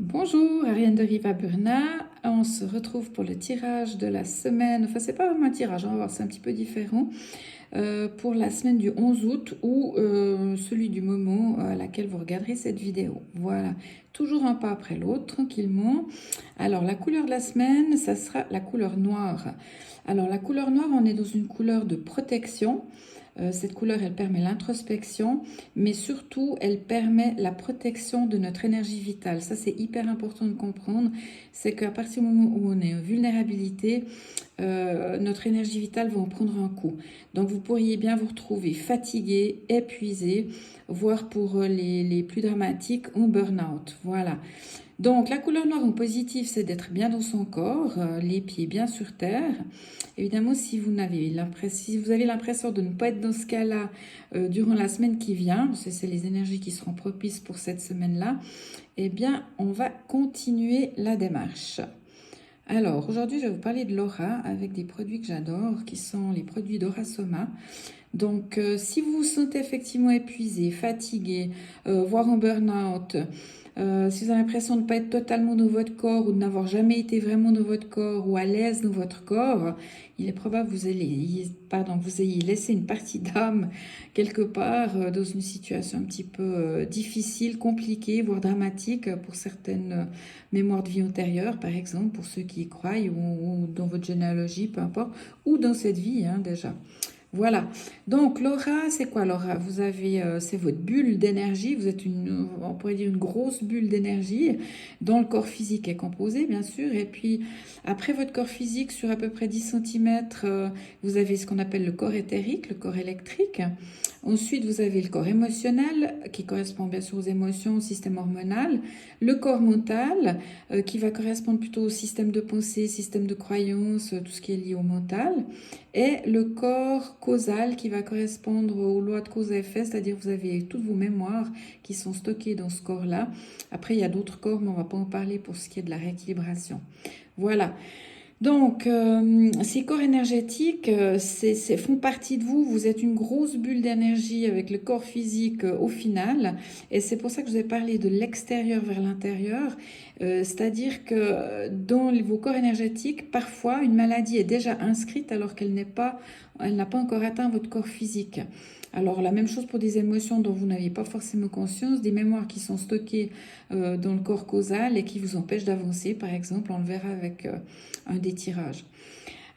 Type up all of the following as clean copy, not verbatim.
Bonjour, Ariane de Riva Burna. On se retrouve pour le tirage de la semaine. Enfin, c'est pas vraiment un tirage, on va voir, c'est un petit peu différent. Pour la semaine du 11 août ou celui du moment à laquelle vous regarderez cette vidéo. Voilà, toujours un pas après l'autre, tranquillement. Alors, la couleur de la semaine, ça sera la couleur noire. Alors, la couleur noire, on est dans une couleur de protection. Cette couleur, elle permet l'introspection, mais surtout, elle permet la protection de notre énergie vitale. Ça, c'est hyper important de comprendre. C'est qu'à partir du moment où on est en vulnérabilité, notre énergie vitale va en prendre un coup. Donc, vous pourriez bien vous retrouver fatigué, épuisé, voire pour les plus dramatiques, en burn-out. Voilà. Donc, la couleur noire en positif, c'est d'être bien dans son corps, les pieds bien sur terre. Évidemment, si vous avez l'impression de ne pas être dans ce cas-là durant la semaine qui vient, parce que c'est les énergies qui seront propices pour cette semaine-là, eh bien, on va continuer la démarche. Alors, aujourd'hui, je vais vous parler de l'aura avec des produits que j'adore, qui sont les produits d'Aura Soma. Donc, si vous vous sentez effectivement épuisé, fatigué, voire en burn-out, si vous avez l'impression de ne pas être totalement dans votre corps ou de n'avoir jamais été vraiment dans votre corps ou à l'aise dans votre corps, il est probable que vous ayez laissé une partie d'âme quelque part dans une situation un petit peu difficile, compliquée, voire dramatique pour certaines mémoires de vie antérieures, par exemple, pour ceux qui y croient ou dans votre généalogie, peu importe, ou dans cette vie déjà. Voilà. Donc, l'aura, c'est quoi l'aura? C'est votre bulle d'énergie. Vous êtes on pourrait dire une grosse bulle d'énergie dont le corps physique est composé, bien sûr. Et puis, après votre corps physique, sur à peu près 10 cm, vous avez ce qu'on appelle le corps éthérique, le corps électrique. Ensuite, vous avez le corps émotionnel, qui correspond bien sûr aux émotions, au système hormonal. Le corps mental, qui va correspondre plutôt au système de pensée, système de croyance, tout ce qui est lié au mental. Et le corps causal qui va correspondre aux lois de cause et effet, c'est-à-dire vous avez toutes vos mémoires qui sont stockées dans ce corps-là. Après, il y a d'autres corps, mais on ne va pas en parler pour ce qui est de la rééquilibration. Voilà. Donc, ces corps énergétiques font partie de vous. Vous êtes une grosse bulle d'énergie avec le corps physique au final. Et c'est pour ça que je vous ai parlé de l'extérieur vers l'intérieur. C'est-à-dire que dans vos corps énergétiques, parfois, une maladie est déjà inscrite alors elle n'a pas encore atteint votre corps physique. Alors, la même chose pour des émotions dont vous n'aviez pas forcément conscience, des mémoires qui sont stockées dans le corps causal et qui vous empêchent d'avancer, par exemple, on le verra avec un des tirages.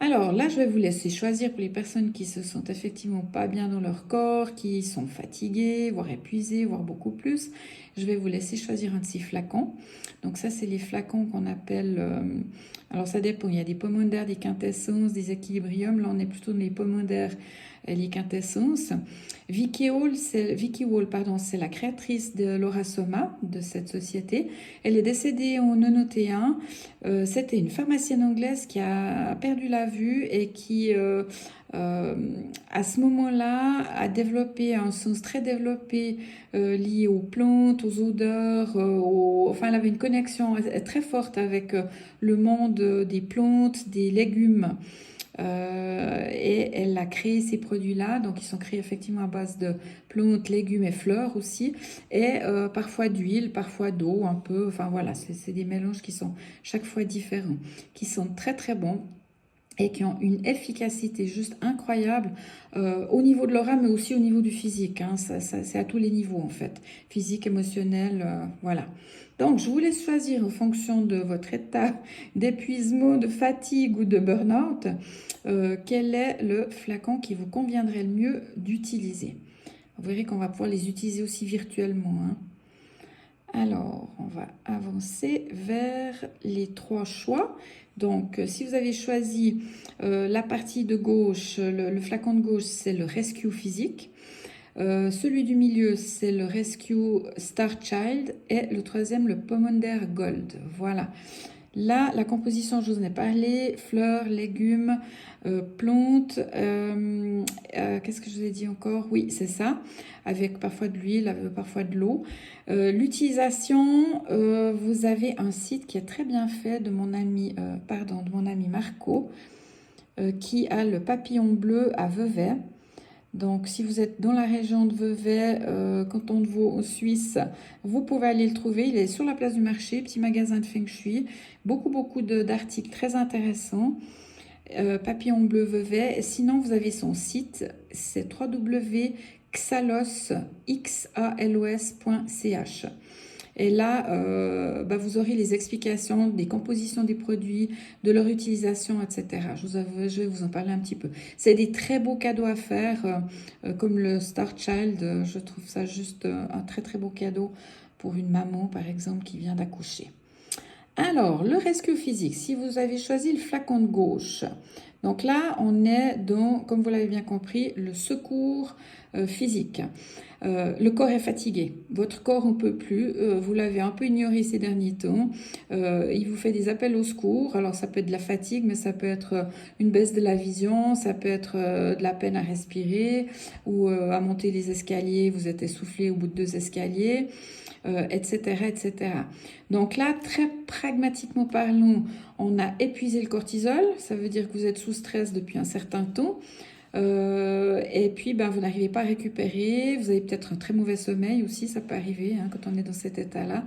Alors là, je vais vous laisser choisir pour les personnes qui se sentent effectivement pas bien dans leur corps, qui sont fatiguées, voire épuisées, voire beaucoup plus. Je vais vous laisser choisir un de ces flacons. Donc ça, c'est les flacons qu'on appelle... alors ça dépend, il y a des pommadaires, des quintessences, des équilibriums. Là, on est plutôt dans les pommadaires et les quintessences. Vicky Hall, c'est la créatrice de Laura Soma, de cette société. Elle est décédée en 91. C'était une pharmacienne anglaise qui a perdu la vue et qui, à ce moment-là, a développé un sens très développé lié aux plantes, aux odeurs. Enfin, elle avait une connexion très forte avec le monde des plantes, des légumes. Et elle a créé ces produits-là, donc ils sont créés effectivement à base de plantes, légumes et fleurs aussi, et parfois d'huile, parfois d'eau, un peu, enfin voilà, c'est des mélanges qui sont chaque fois différents, qui sont très très bons et qui ont une efficacité juste incroyable au niveau de l'aura, mais aussi au niveau du physique. Hein. C'est à tous les niveaux en fait, physique, émotionnel, voilà. Donc, je vous laisse choisir en fonction de votre état d'épuisement, de fatigue ou de burn-out, quel est le flacon qui vous conviendrait le mieux d'utiliser. Vous verrez qu'on va pouvoir les utiliser aussi virtuellement. Hein. Alors, on va avancer vers les trois choix. Donc, si vous avez choisi la partie de gauche, le flacon de gauche, c'est le Rescue physique. Celui du milieu, c'est le Rescue Star Child. Et le troisième, le Pomander Gold. Voilà. Là, la composition, je vous en ai parlé, fleurs, légumes, plantes, qu'est-ce que je vous ai dit encore? Oui, c'est ça, avec parfois de l'huile, parfois de l'eau. L'utilisation, vous avez un site qui est très bien fait de mon ami Marco, qui a le papillon bleu à Vevey. Donc, si vous êtes dans la région de Vevey, canton de Vaud, en Suisse, vous pouvez aller le trouver. Il est sur la place du marché, petit magasin de Feng Shui. Beaucoup d'articles très intéressants. Papillon bleu Vevey. Sinon, vous avez son site, c'est www.xalos.ch. Et là, vous aurez les explications des compositions des produits, de leur utilisation, etc. Je vais vous en parler un petit peu. C'est des très beaux cadeaux à faire, comme le Star Child. Je trouve ça juste un très très beau cadeau pour une maman, par exemple, qui vient d'accoucher. Alors, le rescue physique, si vous avez choisi le flacon de gauche, donc là, on est dans, comme vous l'avez bien compris, le secours physique. Le corps est fatigué, votre corps n'en peut plus, vous l'avez un peu ignoré ces derniers temps, il vous fait des appels au secours, alors ça peut être de la fatigue, mais ça peut être une baisse de la vision, ça peut être de la peine à respirer, ou à monter les escaliers, vous êtes essoufflé au bout de 2 escaliers, etc., etc. Donc là, très pragmatiquement parlant, on a épuisé le cortisol, ça veut dire que vous êtes sous stress depuis un certain temps, et puis vous n'arrivez pas à récupérer, vous avez peut-être un très mauvais sommeil aussi, ça peut arriver quand on est dans cet état-là.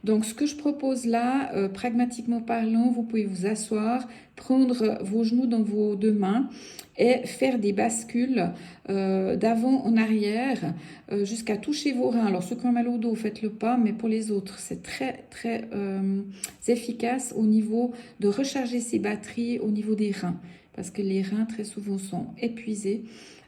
Donc ce que je propose là, pragmatiquement parlant, vous pouvez vous asseoir, prendre vos genoux dans vos 2 mains et faire des bascules d'avant en arrière jusqu'à toucher vos reins. Alors ceux qui ont mal au dos, faites-le pas, mais pour les autres, c'est très très efficace au niveau de recharger ses batteries au niveau des reins. Parce que les reins très souvent sont épuisés.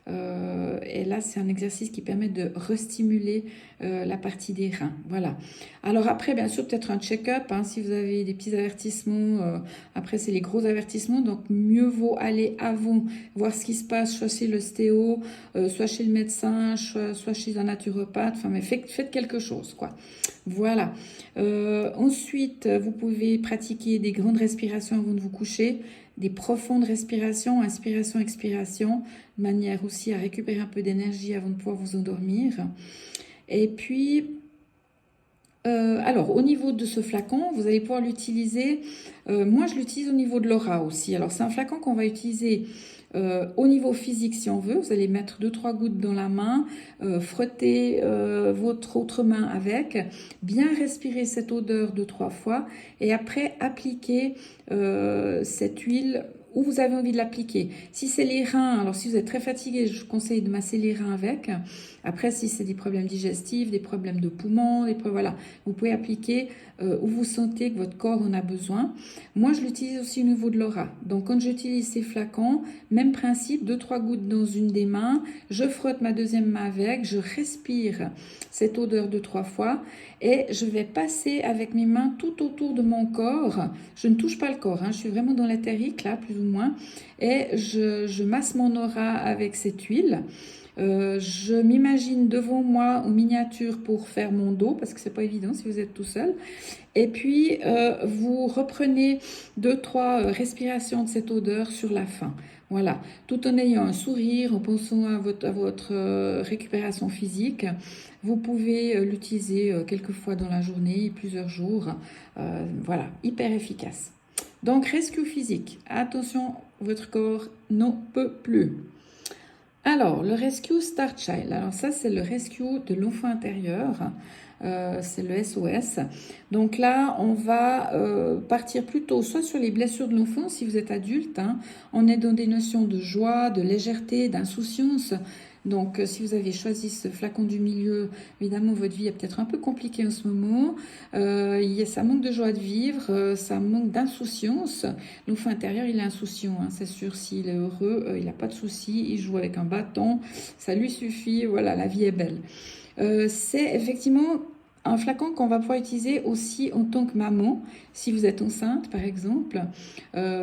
Et là, c'est un exercice qui permet de restimuler la partie des reins. Voilà. Alors après, bien sûr, peut-être un check-up. Si vous avez des petits avertissements, après, c'est les gros avertissements. Donc, mieux vaut aller avant, voir ce qui se passe, soit chez l'ostéo, soit chez le médecin, soit chez un naturopathe. Enfin, mais faites quelque chose, quoi. Voilà. Ensuite, vous pouvez pratiquer des grandes respirations avant de vous coucher, des profondes respirations, inspiration, expiration, de manière aussi à récupérer un peu d'énergie avant de pouvoir vous endormir. Et puis, alors, au niveau de ce flacon, vous allez pouvoir l'utiliser. Moi, je l'utilise au niveau de l'aura aussi. Alors, c'est un flacon qu'on va utiliser au niveau physique si on veut. Vous allez mettre 2-3 gouttes dans la main, frotter votre autre main avec, bien respirer cette odeur 2-3 fois et après appliquer cette huile où vous avez envie de l'appliquer. Si c'est les reins, alors si vous êtes très fatigué, je vous conseille de masser les reins avec. Après, si c'est des problèmes digestifs, des problèmes de poumons, voilà, vous pouvez appliquer où vous sentez que votre corps en a besoin. Moi, je l'utilise aussi au niveau de l'aura. Donc, quand j'utilise ces flacons, même principe, 2-3 gouttes dans une des mains, je frotte ma deuxième main avec, je respire cette odeur 2-3 fois et je vais passer avec mes mains tout autour de mon corps. Je ne touche pas le corps, je suis vraiment dans l'éthérique là, plus ou moins, et je masse mon aura avec cette huile. Je m'imagine devant moi en miniature pour faire mon dos, parce que c'est pas évident si vous êtes tout seul. Et puis, vous reprenez 2-3 respirations de cette odeur sur la fin. Voilà, tout en ayant un sourire, en pensant à votre récupération physique. Vous pouvez l'utiliser quelques fois dans la journée, plusieurs jours. Voilà, hyper efficace. Donc, rescue physique. Attention, votre corps n'en peut plus. Alors, le Rescue Star Child. Alors ça, c'est le rescue de l'enfant intérieur. C'est le SOS. Donc là, on va partir plutôt soit sur les blessures de l'enfant, si vous êtes adulte. On est dans des notions de joie, de légèreté, d'insouciance. Donc, si vous avez choisi ce flacon du milieu, évidemment, votre vie est peut-être un peu compliquée en ce moment. Ça manque de joie de vivre, ça manque d'insouciance. L'enfant intérieur, il est insouciant, c'est sûr. S'il est heureux, il n'a pas de soucis. Il joue avec un bâton, ça lui suffit. Voilà, la vie est belle. C'est effectivement un flacon qu'on va pouvoir utiliser aussi en tant que maman, si vous êtes enceinte par exemple,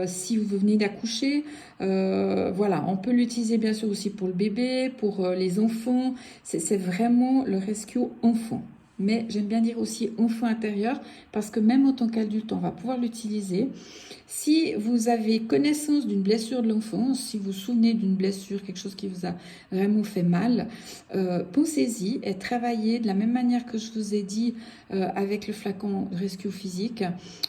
si vous venez d'accoucher, voilà, on peut l'utiliser bien sûr aussi pour le bébé, pour les enfants, c'est vraiment le rescue enfant. mais j'aime bien dire aussi enfant intérieur, parce que même en tant qu'adulte, on va pouvoir l'utiliser. Si vous avez connaissance d'une blessure de l'enfance, si vous vous souvenez d'une blessure, quelque chose qui vous a vraiment fait mal, pensez-y et travaillez de la même manière que je vous ai dit avec le flacon Rescue Physique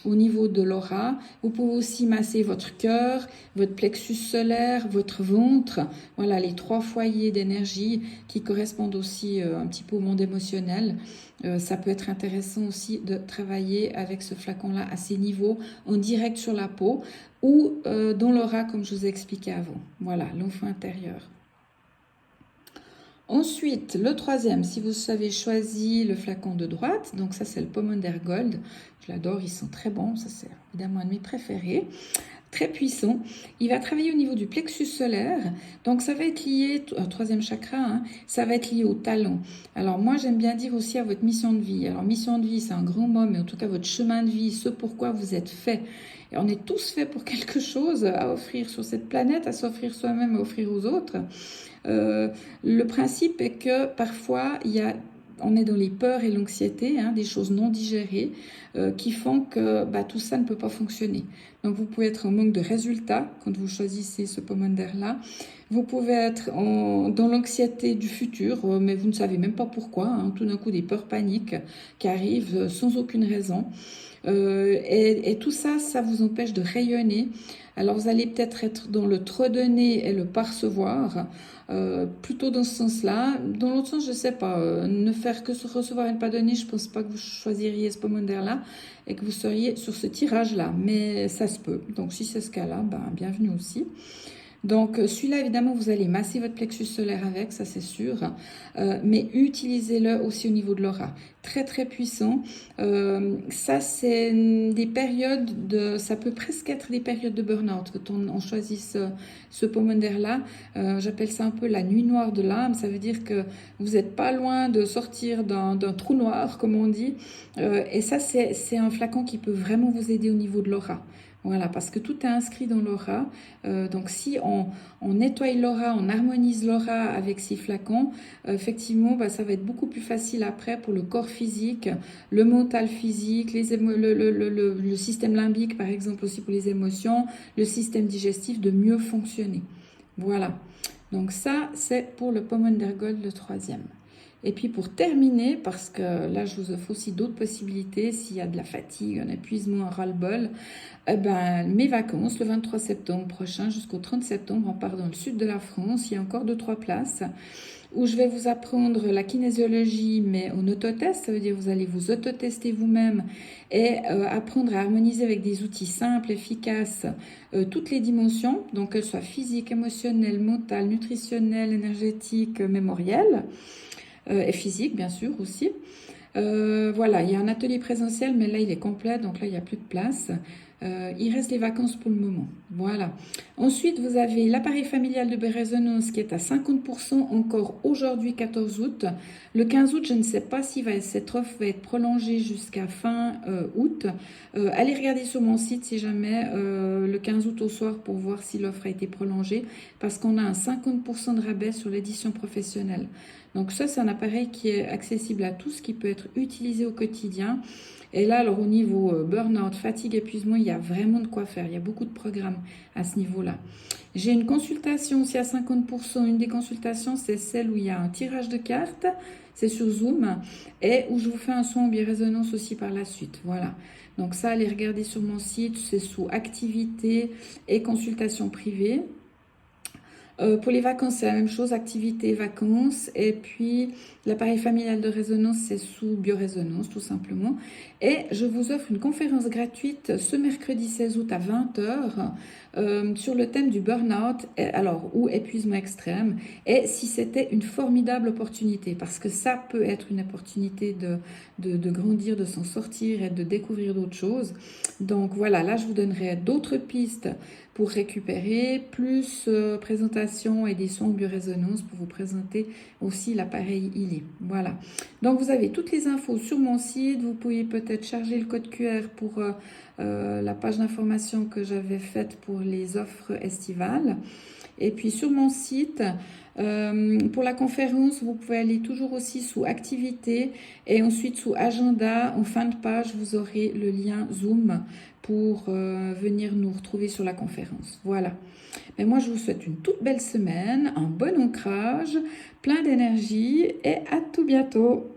au niveau de l'aura. Vous pouvez aussi masser votre cœur, votre plexus solaire, votre ventre. Voilà les 3 foyers d'énergie qui correspondent aussi un petit peu au monde émotionnel. Ça peut être intéressant aussi de travailler avec ce flacon-là à ces niveaux, en direct sur la peau ou dans l'aura comme je vous ai expliqué avant. Voilà, l'enfant intérieur. Ensuite, le troisième, si vous avez choisi le flacon de droite, donc ça c'est le Pomander Gold, je l'adore, ils sont très bons, ça c'est évidemment un de mes préférés, très puissant. Il va travailler au niveau du plexus solaire, donc ça va être lié, troisième chakra, hein, ça va être lié au talent. Alors moi j'aime bien dire aussi à votre mission de vie. Alors mission de vie c'est un grand mot, mais en tout cas votre chemin de vie, ce pourquoi vous êtes fait. Et on est tous faits pour quelque chose à offrir sur cette planète, à s'offrir soi-même, à offrir aux autres. Le principe est que parfois on est dans les peurs et l'anxiété, hein, des choses non digérées qui font que tout ça ne peut pas fonctionner. Donc vous pouvez être en manque de résultats quand vous choisissez ce Pomander-là. Vous pouvez être dans l'anxiété du futur, mais vous ne savez même pas pourquoi. Hein, tout d'un coup, des peurs paniques qui arrivent sans aucune raison. Et tout ça, ça vous empêche de rayonner. Alors vous allez peut-être être dans le trop donner et le percevoir, plutôt dans ce sens-là. Dans l'autre sens, je ne sais pas, ne faire que se recevoir et ne pas donner, je ne pense pas que vous choisiriez ce Pomander-là et que vous seriez sur ce tirage-là, mais ça se peut. Donc si c'est ce cas-là, bienvenue aussi. Donc celui-là, évidemment, vous allez masser votre plexus solaire avec, ça c'est sûr, mais utilisez-le aussi au niveau de l'aura. Très très puissant. Ça c'est des périodes ça peut presque être des périodes de burn-out quand on choisit ce Pomander-là. J'appelle ça un peu la nuit noire de l'âme. Ça veut dire que vous n'êtes pas loin de sortir d'un trou noir, comme on dit. Et ça c'est un flacon qui peut vraiment vous aider au niveau de l'aura. Voilà, parce que tout est inscrit dans l'aura. Donc si on nettoie l'aura, on harmonise l'aura avec ces flacons, effectivement, ça va être beaucoup plus facile après pour le corps physique, le mental physique, le système limbique, par exemple, aussi pour les émotions, le système digestif de mieux fonctionner. Voilà. Donc ça, c'est pour le Pomander Gold, le troisième. Et puis pour terminer, parce que là je vous offre aussi d'autres possibilités, s'il y a de la fatigue, un épuisement, un ras-le-bol, mes vacances le 23 septembre prochain jusqu'au 30 septembre, on part dans le sud de la France, il y a encore 2-3 places, où je vais vous apprendre la kinésiologie, mais en autotest, ça veut dire que vous allez vous autotester vous-même et apprendre à harmoniser avec des outils simples, efficaces, toutes les dimensions, donc qu'elles soient physiques, émotionnelles, mentales, nutritionnelles, énergétiques, mémorielles. Et physique bien sûr aussi. Voilà, il y a un atelier présentiel, mais là il est complet, donc là il n'y a plus de place. Il reste les vacances pour le moment. Voilà. Ensuite, vous avez l'appareil familial de Bérésonance qui est à 50% encore aujourd'hui, 14 août. Le 15 août, je ne sais pas si cette offre va être prolongée jusqu'à fin août. Allez regarder sur mon site si jamais le 15 août au soir pour voir si l'offre a été prolongée, parce qu'on a un 50% de rabais sur l'édition professionnelle. Donc ça, c'est un appareil qui est accessible à tous, qui peut être utilisé au quotidien. Et là, alors au niveau burn-out, fatigue, épuisement, il y a vraiment de quoi faire. Il y a beaucoup de programmes à ce niveau-là. J'ai une consultation aussi à 50%. Une des consultations, c'est celle où il y a un tirage de cartes. C'est sur Zoom. Et où je vous fais un son en birésonance aussi par la suite. Voilà. Donc ça, allez regarder sur mon site. C'est sous activité et consultation privée. Pour les vacances, c'est la même chose, activité, vacances. Et puis, l'appareil familial de résonance, c'est sous biorésonance, tout simplement. Et je vous offre une conférence gratuite ce mercredi 16 août à 20h sur le thème du burn-out, ou épuisement extrême. Et si c'était une formidable opportunité, parce que ça peut être une opportunité de grandir, de s'en sortir et de découvrir d'autres choses. Donc voilà, là, je vous donnerai d'autres pistes pour récupérer, plus présentation et des sons en biorésonance pour vous présenter aussi l'appareil ILI. Voilà. Donc vous avez toutes les infos sur mon site. Vous pouvez peut-être peut-être charger le code QR pour la page d'information que j'avais faite pour les offres estivales. Et puis sur mon site, pour la conférence, vous pouvez aller toujours aussi sous activités et ensuite sous agenda. En fin de page, vous aurez le lien Zoom pour venir nous retrouver sur la conférence. Voilà. Mais moi, je vous souhaite une toute belle semaine, un bon ancrage, plein d'énergie et à tout bientôt.